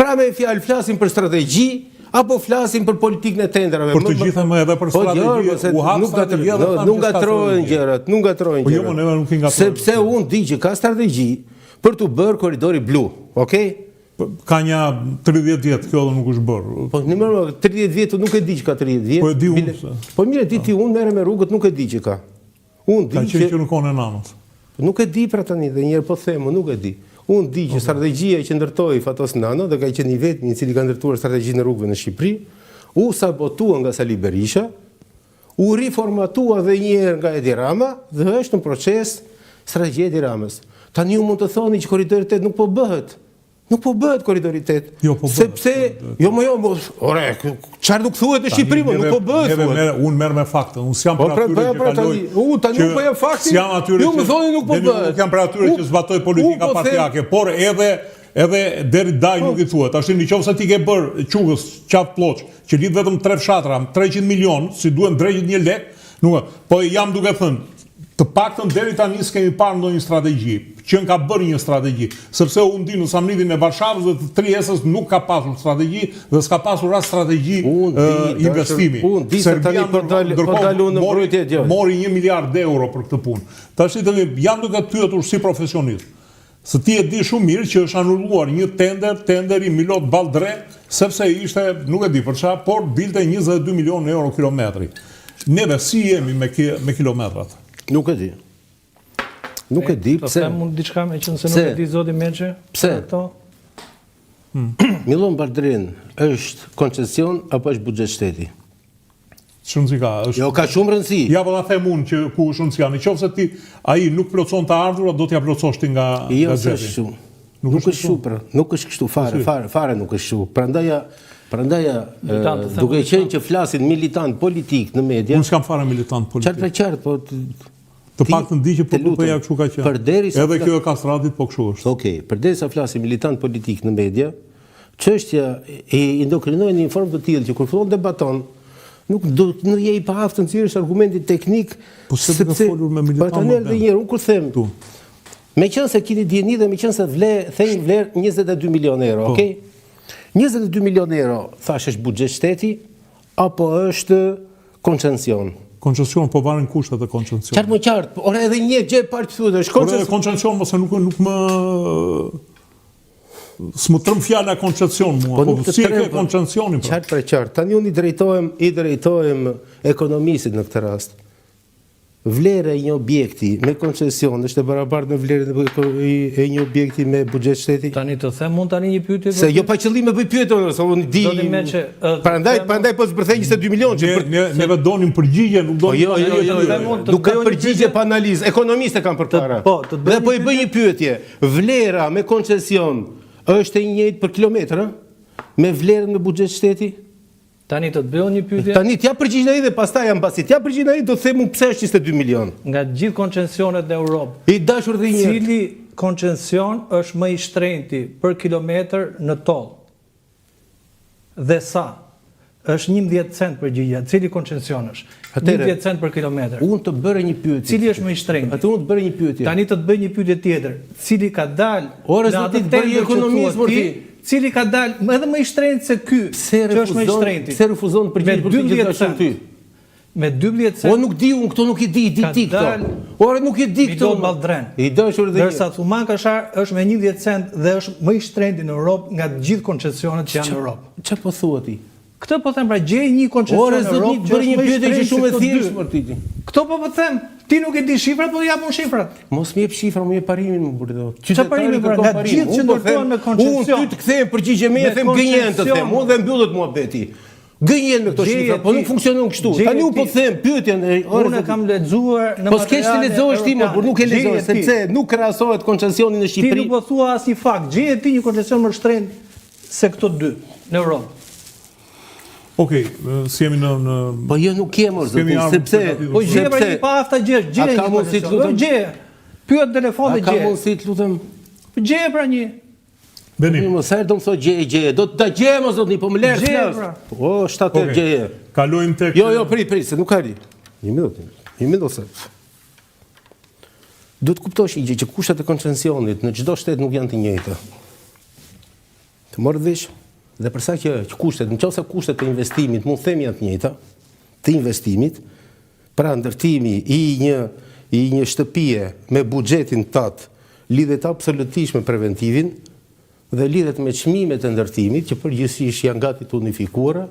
Pra me fjalë flasim për strategji, apo flasim për politikën e tenderave. Për të gjitha më edhe për strategji, u hap strategjia dhe thamë nuk gatrohen gjërat, nuk gatrohen gjërat. Po jo, neve nuk i ngatrojmë. Sepse unë di që ka strategji për të bërë koridori blu, okay? Ka një 30 vjet kjo edhe nuk është bërë. Po në 30 vjet nuk e di që ka 30 vjet. Po e di unë. Po mirë, di ti unë merrem me rrugët, nuk e di që ka. Unë di që nuk kanë nanës. Nuk e di pra tani, dhe njerë po them, nuk e di. Unë di që strategjia që ndërtoi Fatos Nano, dhe ka qenë i vetmi i cili ka ndërtuar strategjinë e rrugëve në Shqipëri, u sabotua nga Sali Berisha, u riformatua dhe një herë nga Edi Rama, dhe është në proces strategjia e Edi Ramës. Tani ju mund të thoni që koridori 8 nuk po bëhet. Nuk po bëhet koridori 8. Jo po bëhet. Sepse ore, çfarë nuk thuhet në Shqipëri, nuk po bëhet. Unë merr me fakte, unë s'jam për atyre që kaloj. Tani unë po jam faktin. Ju më thoni nuk po bëhet. Nuk jam për atyre që zbatoj politika partijake, por edhe deri daj nuk i thuhet. Tash nëse ti ke bër Qugës qaf ploç, që lidh vetëm 3 fshatra, 300 milion, si duhen drejt 1 lek, nuk, po jam duke thënë të paktën deri tani s'kemi parë ndonjë strategji, që ka bërë një strategji, sepse unë di në samnitin e Varshavës dhe të Triestës nuk ka pasur strategji dhe s'ka pasur as strategji investimi. Unë di se tani po dalun në mbrojtje djallë. Mori 1 miliard euro për këtë punë. Tash jam duke pyetur si profesionist. Se ti e di shumë mirë që është anulluar një tenderi Milot Baldre, sepse ishte, nuk e di për çfarë, por dilte 22 milion euro kilometri. Neve si jemi me kilometrat? Nuk e di. Nuk e di, pse? Të mund diçka me që nëse nuk e di zoti Meçe? Pse? Milon Baldrin është koncesion apo është buxhet shteti? Shumë ka. Jo, ka shumë rëndësi. Ja, po ta them unë që ku është rëndësia. Nëse ti ai nuk plotson të ardhurat, do t'ja plotsosh ti nga xhepi. Jo, është kështu. Nuk është kështu, pra. Nuk është kështu fare nuk është kështu. Prandaja, duke qenë që flasin militant politik në media. Unë s'kam fare militant politik. Qartë, po të paktën di që po ja kështu ka qenë. Edhe kjo e Kastradit po kështu është. Okej, përderisa flasin militant politik në media, çështja e indokrinojnë në një formë të tillë që kur fillon debaton, nuk je i paaftën si është argumenti teknik, sepse ka folur me militant. Edhe një herë unë kur them meqense keni dieni dhe meqense thënë vlerë 22 milionë euro, okay? 22 milionë euro, thash është buxhet shteti apo është koncesion? Koncesion, po varen kushtet e koncesionit. Qartë më qartë, ora edhe një gjë parë thuhet është koncesion. Koncesion mos nuk më s'më trëm fjala koncesion mua, po si e ke koncesionin? Qartë për qartë. Tani unë i drejtohem ekonomistit në këtë rast. Vlera e një objekti me koncesion është e barabartë me vlerën e një objekti me buxhet shteti? Tani të them mund tani një pyetje. Se jo pa qëllim e bëj pyetje, se unë di. Prandaj po zbërthej 22 milionë. Neve donim përgjigje, nuk donim. Nuk ka përgjigje pa analizë. Ekonomiste kanë përpara. Dhe po i bëj një pyetje. Vlera me koncesion është e njëjtë për kilometër, me vlerën me buxhet shteti? Tani të të bëjë një pyetje. Tani t'ja përgjigjen ai dhe pastaj mbasi t'ja përgjigjen ai do të them pse është 22 milion. Nga të gjithë koncesionet në Europë. I dashur dhe një. Cili koncesion është më i shtrenjti për kilometër në toll? Dhe sa? Është 11 cent përgjigja. Cili koncesion është? 11 cent për kilometër. Unë të bëre një pyetje. Cili është më i shtrenjti? Atë unë të bëre një pyetje. Tani të bëj një pyetje tjetër. Cili ka dalë? Ora zoti të bëj ekonomist për ti. Cili ka dalë edhe më i shtrenjtë se ky, që është më i shtrenjti. Pse refuzon përgjigje për të dashur ty? Me 12 cent. O nuk di unë këto, nuk i di ti këto. Ora nuk i di këto. Milon Baldren. I dashur dhe Derisa Thuman Kashar është me 11 cent dhe është më i shtrenjti në Europë nga të gjithë koncesionet që janë në Europë. Çfarë po thua ti? Këtë po them, pra gjej një koncesion në Europë që është më i shtrenjtë shumë e thjeshtë për ti. Këto po them. Ti nuk e di shifrat, po jap unë shifrat. Mos më jep shifra, më jep parimin më burrë. Çfarë parimi për nga gjithë që ndërtohen me koncesion? Unë ty të kthej përgjigje me them gënjen të them, unë dhe mbyllet muhabeti. Gënjen me këto shifra, po nuk funksionon kështu. Tani unë po them pyetjen unë kam lexuar në materiale. Po s'kesh të lexosh ti më, por nuk e lexoj sepse nuk krahasohet koncesioni në Shqipëri. Ti nuk po thua asnjë fakt. Gjeje ti një koncesion më shtrenjtë se këto dy në Europë. Okej, si jemi në... Po jo nuk kemë, sepse... Po gje pra një pa afta gje, gje një koncesion. Gje, pyet telefon dhe gje. A ka mundësi të lutem? Po gje pra një. Beni. Mos herë do më thoj gje, do të gjej mos zotni, po më lërë të flas. O, 7 gje. Kalojmë tek... Jo, prit, se nuk ka ri. Një minutë se... Do të kuptosh një gjë që kushtet e koncesionit në çdo shtet nuk janë të njëjta. të morët vesh, dhe përsa që kushtet, nëse kushtet të investimit, mund themi janë të njëjta, të investimit, pra ndërtimi i një shtëpie me buxhetin tat lidhet absolutisht me preventivin dhe lidhet me çmimet e ndërtimit që përgjithsisht janë gati të unifikuara.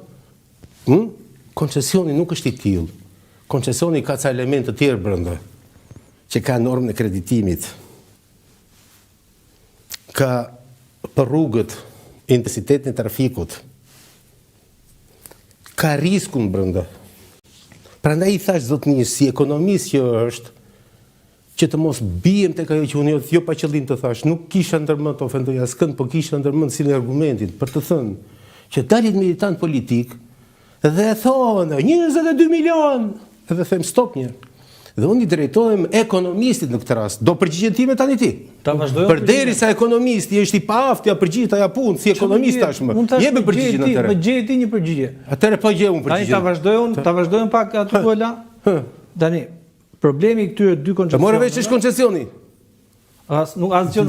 Koncesioni nuk është i tillë. Koncesioni ka ca elemente të tjerë brenda, që ka normën e kreditimit, ka për rrugët, intensitetin e trafikut, ka riskun brenda. Prandaj i thash zotënisë, si ekonomist që është, që të mos bijem tek ajo që unë jo pa qëllim të thash, nuk kisha ndërmend të ofendoj askënd, po kisha ndërmend si në argumentin për të thënë që dalit militant politik dhe thonë 22 milion, edhe them stop një. Dhe unë i drejtohem ekonomistit në këtë rast. Do përgjigjen time tani ti. Përderisa ekonomisti është i paaftë, ja përgjigjet aja punë si ekonomist tashmë. Jepë përgjigjen atëre. Më gjej ti një përgjigje. Atëre po gjej unë përgjigjen. Tani ta vazhdojmë pak atë vola. Tani problemi këtyre dy koncesioneve. Të morë veç është koncesioni.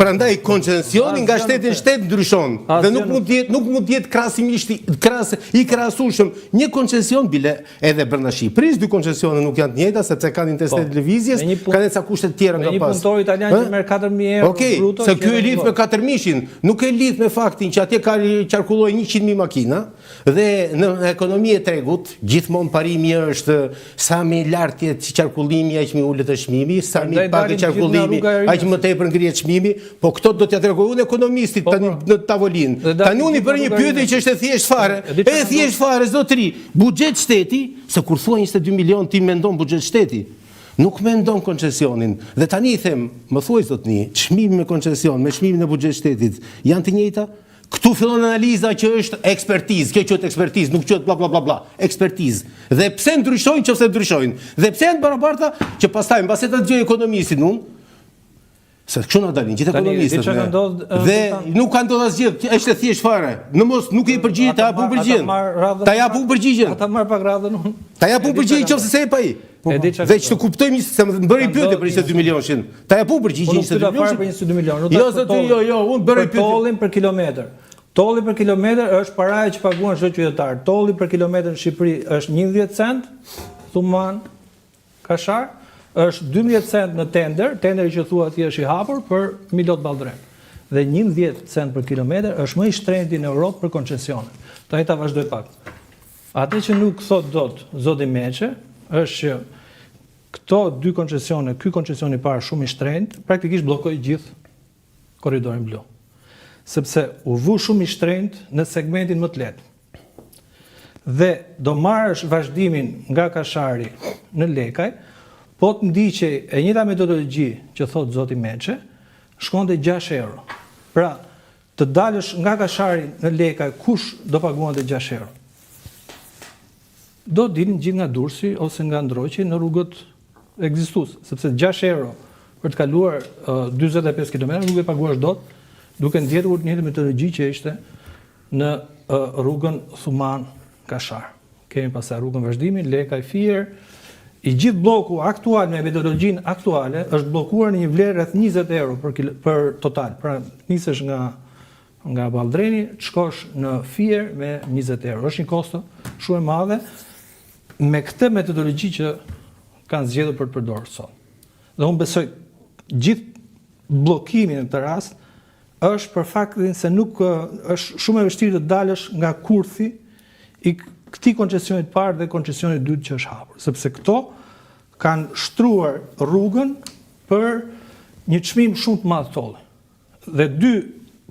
Prandaj koncesioni nga shteti në shtet ndryshon dhe nuk mund të jetë krahasimisht i krahasueshëm një koncesion bile edhe brenda Shqipërisë dy koncesione nuk janë të njëjta sepse kanë intensitet lëvizjes, kanë ca kushte të tjera nga pas. Një punëtor italian që merr 4.000 euro bruto. Se ky e lidh me 4.000-shin, nuk e lidh me faktin që atje ka qarkulloj 100.000 makina dhe në ekonomi e tregut gjithmonë parimi është sa më i lartë jetë qarkullimi aq më ulët është çmimi, sa më pak qarkullimi aq më tepër ngrihet çmimi, po këto do t'ja tregoj unë ekonomistit tani në tavolinë. Tani unë bëj një pyetje që është e thjeshtë fare. E thjeshtë fare zotëri, buxhet shteti, se kur thua 22 milion ti mendon buxhet shteti. Nuk mendon koncesionin. Dhe tani i them, më thuaj zotni, çmimi me koncesion, me çmimin e buxhet shtetit janë të njëjta? Këtu fillon analiza që është ekspertizë, kjo quhet ekspertizë, nuk quhet bla bla bla bla, ekspertizë. Dhe pse ndryshojnë nëse ndryshojnë? Dhe pse janë barabarta që pastaj mbasi ta dëgjoj ekonomistin unë, se kështu na dalin gjithë ekonomistët. Dhe nuk ka ndodhur asgjë, është e thjeshtë fare. Nuk i përgjigjet, ta japun përgjigjen. Ta japun përgjigjen. Ata marr pak radhën unë. Ta japun përgjigjen nëse se e pa i. Veç të kuptojmë se më bëri pyetje për 22 milionin. Ta japun përgjigjen 22 milionin. Jo zoti, jo, unë bëri pyetje. Tollin për kilometër. Tolli për kilometër është paraja që paguan çdo qytetar. Tolli për kilometër në Shqipëri është 11 cent, thuman kashar. Është 12 cent në tenderi që thua atje është i hapur për Milot Ballrem. Dhe 11 cent për kilometër është më i shtrenjti në Europë për koncesione. Tani ta vazhdoj pak. Atë që nuk thot dot zoti Meçe është që këto dy koncesione, ky koncesion i parë shumë i shtrenjtë, praktikisht bllokoi gjithë korridorin blu. Sepse u vu shumë i shtrenjtë në segmentin më të lehtë. Dhe do marrësh vazhdimin nga Kashari në Lekaj, po të ndiqej e njëjta metodologji që thot zoti Meçe, shkonte 6 euro. Pra, të dalësh nga Kashari në Lekaj, kush do paguante 6 euro? Do dilin gjithë nga Durrësi ose nga Ndroqi në rrugët ekzistuese, sepse 6 euro për të kaluar 45 km nuk e paguash dot, duke ndjetur një metodologji që ishte në rrugën Thuman Kashar. Kemi pastaj rrugën vazhdimi Lekaj Fier. I gjithë bloku aktual me metodologjinë aktuale është bllokuar në një vlerë rreth 20 euro për total. Pra nisesh nga Ballreni, të shkosh në Fier me 20 euro. Është një kosto shumë e madhe me këtë metodologji që kanë zgjedhur për të përdorur sot. Dhe unë besoj gjithë bllokimi në këtë rast është për faktin se nuk është shumë e vështirë të dalësh nga kurthi i këtij koncesionit parë dhe koncesionit dytë që është hapur, sepse këto kanë shtruar rrugën për një çmim shumë të madh tolli. Dhe dy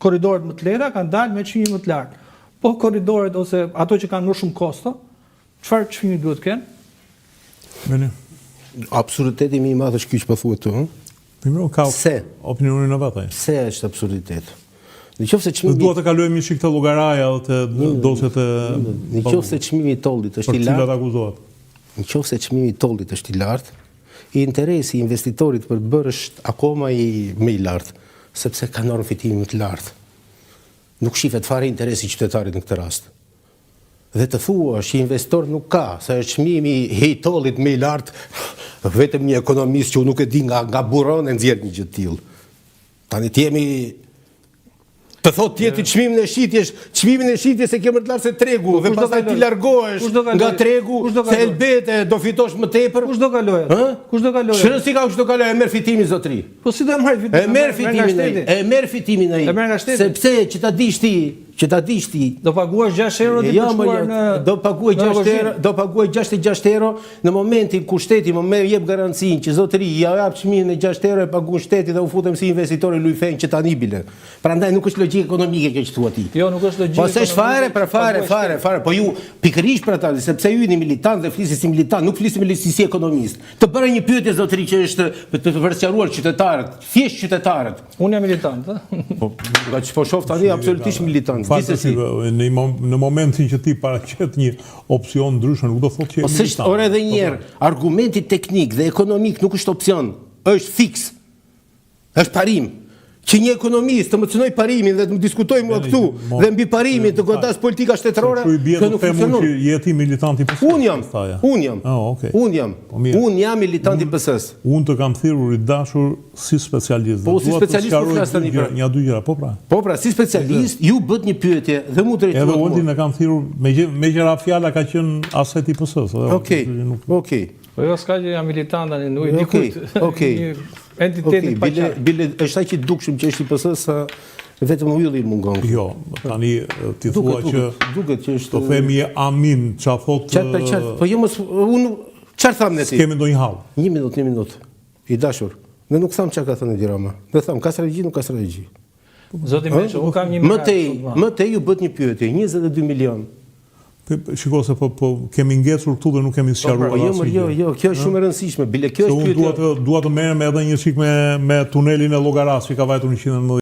korridoret më të lehta kanë dalë me çmime më të lartë. Po korridoret ose ato që kanë më shumë kosto, çfarë çmimi duhet të kenë? Absurditeti më i madh është ky që po thuhet tu, Primero ka opinionin e vet ai. Se është absurditet. Nëse çmimi duhet të kalojmë çik të llogaraja të dosjet e nëse çmimi i tollit është i lartë, akuzohet. Nëse çmimi i tollit është i lartë, interesi i investitorit për të bërë është akoma më i lartë, sepse ka normë fitimi më të lartë. Nuk shifet fare interesi i qytetarit në këtë rast. Dhe të thuash që investor nuk ka, se është çmimi i tollit më i lartë, vetëm një ekonomist që nuk e di nga buron e nxjerr një gjë të tillë. Tani jemi Të thot tjetri çmimin e shitjes e ke më të lartë se tregu dhe pastaj ti largohesh nga tregu se elbete do fitosh më tepër. Kush do kalohet? Kush do kalohet? Shënë si ka kush do kalohet, e merr fitimin zotri. Po si do e marr fitimin? E merr fitimin ai. E merr fitimin ai. E merr nga shteti. Sepse që ta dish ti, Do paguash 6 euro ti për shkuar në do paguaj 6 euro, do paguaj 66 euro në momentin ku shteti më jep garancinë që zotëri ja jap çmimin e 6 euro e paguon shteti dhe u futem si investitor i Luifen që tani bile. Prandaj nuk është logjikë ekonomike kjo që thua ti. Jo, nuk është logjikë. Po s'është fare, po ju pikërisht për ata, sepse ju jeni militant dhe flisni si militant, nuk flisni si ekonomist. Të bëra një pyetje zotëri që është për të vërtetuar qytetarët, thjesht qytetarët. Unë jam militant, Po, nga që po shoh tani absolutisht militant. Gjithsesi, në momentin që ti paraqet një opsion ndryshe, nuk do thotë që Po s'është ore edhe një herë, argumenti teknik dhe ekonomik nuk është opsion, është fiks. Është parim. Që një ekonomist të më cënoj parimin dhe të më diskutoj mua këtu dhe mbi parimin të godas politika shtetërore, kjo nuk funksionon. Je ti militanti PS-s? Unë jam militanti PS-s. Unë të kam thirrur i dashur si specialist. Po si specialist po flas tani pra. Një dy gjëra, po pra. Po pra, si specialist ju bët një pyetje dhe mu drejtuat. Edhe Oldin e kam thirrur me gjëra fjala ka qenë aseti PS-s. Okej. Po jo s'ka që jam militant tani, nuk i di kujt. Okej. Entiteti pa qartë. Bile është ai që dukshëm që është i PS-s sa vetëm ylli mungon. Jo, tani ti thua që duket që është të themi amin, çfarë thotë. Çfarë për çfarë? Po jo mos unë çfarë tham ne ti? Kemi ndonjë hall. Një minutë. I dashur. Ne nuk tham çka ka thënë Dirama. Ne tham ka strategji, nuk ka strategji. Zoti Meço, unë kam një më tej ju bët një pyetje, 22 milion. Shiko se po kemi ngecur këtu dhe nuk kemi sqaruar asgjë. Jo, kjo është shumë e rëndësishme. Bile kjo është pyetje. Unë dua të merrem edhe një çik me tunelin e Llogaras që ka vajtur 190